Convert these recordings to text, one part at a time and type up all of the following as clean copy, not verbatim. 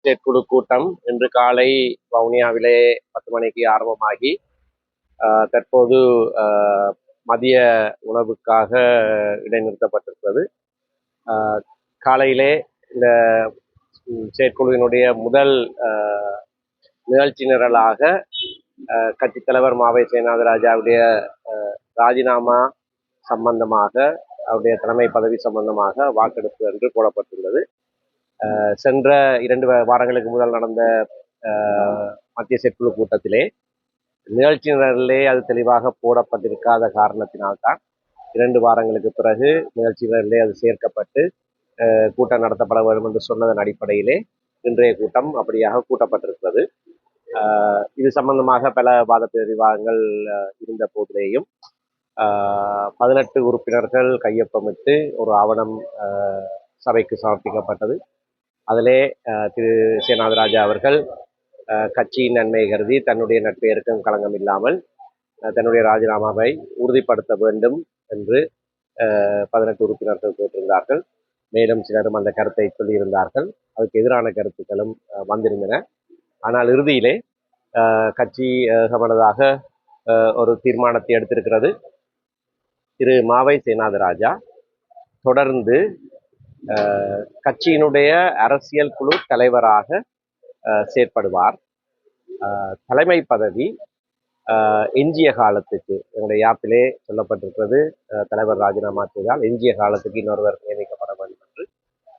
செயற்குழு கூட்டம் இன்று காலை வவுனியாவிலே 10 மணிக்கு ஆரம்பமாகி தற்போது மதிய உணவுக்காக இடைநிறுத்தப்பட்டிருக்கிறது. காலையிலே இந்த செயற்குழுவினுடைய முதல் நிகழ்ச்சி நிரலாக கட்சித் தலைவர் மாவை சேனாதிராஜாவுடைய ராஜினாமா சம்பந்தமாக, அவருடைய தலைமை பதவி சம்பந்தமாக வாக்கெடுப்பு என்று போடப்பட்டுள்ளது. சென்ற 2 வாரங்களுக்கு முதல் நடந்த மத்திய செயற்குழு கூட்டத்திலே நிகழ்ச்சி நிரலிலே அது தெளிவாக போடப்பட்டிருக்காத காரணத்தினால்தான் 2 வாரங்களுக்கு பிறகு நிகழ்ச்சி நிரலிலே அது சேர்க்கப்பட்டு கூட்டம் நடத்தப்பட வேண்டும் என்று சொன்னதன் அடிப்படையிலே இன்றைய கூட்டம் அப்படியாக கூட்டப்பட்டிருக்கிறது. இது சம்பந்தமாக பல வாத விவாதங்கள் இருந்த போதிலேயும் 18 உறுப்பினர்கள் கையொப்பமிட்டு ஒரு ஆவணம் சபைக்கு சமர்ப்பிக்கப்பட்டது. அதிலே திரு சேனாதிராஜா அவர்கள் கட்சியின் நன்மை கருதி தன்னுடைய நட்பெயருக்கும் களங்கம் இல்லாமல் தன்னுடைய ராஜினாமாவை உறுதிப்படுத்த வேண்டும் என்று 18 உறுப்பினர்கள் கேட்டிருந்தார்கள். மேலும் சிலரும் அந்த கருத்தை சொல்லியிருந்தார்கள். அதுக்கு எதிரான கருத்துக்களும் வந்திருந்தன. ஆனால் இறுதியிலே கட்சி சமனதாக ஒரு தீர்மானத்தை எடுத்திருக்கிறது. திரு மாவை சேனாதிராஜா தொடர்ந்து கட்சியினுடைய அரசியல் குழு தலைவராக செயற்படுவார். தலைமை பதவி எஞ்சிய காலத்துக்கு, என்னுடைய யாப்பிலே சொல்லப்பட்டிருக்கிறது, தலைவர் ராஜினாமா செய்தால் எஞ்சிய காலத்துக்கு இன்னொருவர் நியமிக்கப்பட வேண்டும் என்று.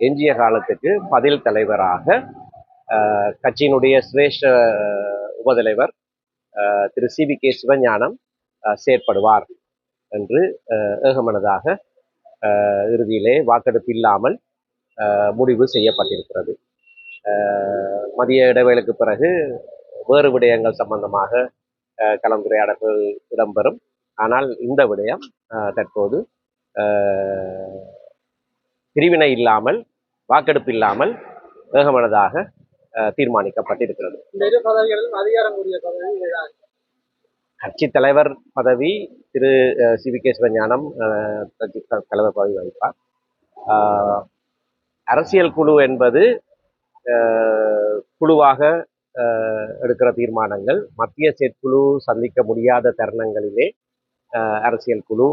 எஞ்சிய காலத்துக்கு பதில் தலைவராக கட்சியினுடைய சிரேஷ்ட உபதலைவர் திரு CBK சிவஞானம் செயற்படுவார் என்று ஏகமனதாக இறுதியிலே வாக்கெடுப்பு இல்லாமல் முடிவு செய்யப்பட்டிருக்கிறது. மதிய இடைவேளைக்கு பிறகு வேறு விடயங்கள் சம்பந்தமாக கலந்துரையாடல்கள் இடம்பெறும். ஆனால் இந்த விடயம் தற்போது பிரிவினை இல்லாமல், வாக்கெடுப்பு இல்லாமல் ஏகமனதாக தீர்மானிக்கப்பட்டிருக்கிறது. கட்சி தலைவர் பதவி திரு CBK சிவஞானம் கட்சி தலைவர் பதவி வகிப்பார். அரசியல் குழு என்பது குழுவாக எடுக்கிற தீர்மானங்கள். மத்திய செயற்குழு சந்திக்க முடியாத தருணங்களிலே அரசியல் குழு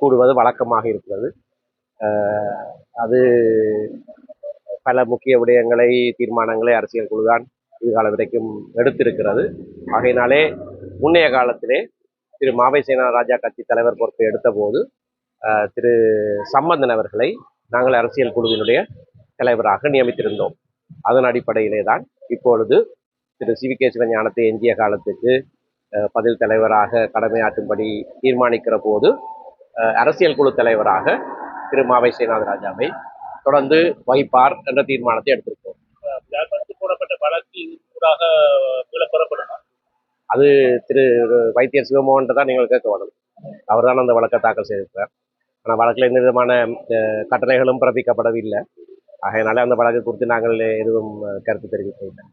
கூடுவது வழக்கமாக இருக்கிறது. அது பல முக்கிய விடயங்களை, தீர்மானங்களை அரசியல் குழுதான் இதுகால வரைக்கும் எடுத்திருக்கிறது. ஆகையினாலே முன்னைய காலத்திலே திரு மாவை சேனாதிராஜா கட்சி தலைவர் பொறுப்பை எடுத்த போது திரு சம்பந்தன் அவர்களை நாங்கள் அரசியல் குழுவினுடைய தலைவராக நியமித்திருந்தோம். அதன் அடிப்படையிலே தான் இப்பொழுது திரு CBK சிவஞானத்தை எஞ்சிய காலத்துக்கு பதில் தலைவராக கடமையாற்றும்படி தீர்மானிக்கிற போது அரசியல் குழு தலைவராக திரு மாவை சேனாதிராஜாவை தொடர்ந்து வகிப்பார் என்ற தீர்மானத்தை எடுத்திருக்கோம். போடப்பட்ட வழக்கு அது திரு வைத்தியர் சிவமோகன் தான் நீங்கள் கேட்க வேணும். அவர் தான் அந்த வழக்கை தாக்கல் செய்திருக்கிறார். ஆனால் வழக்கில் எந்த விதமான கட்டளைகளும் பிறப்பிக்கப்படவில்லை. ஆகையினால அந்த வழக்கு குறித்து நாங்கள் எதுவும் கருத்து தெரிவிக்கவில்லை.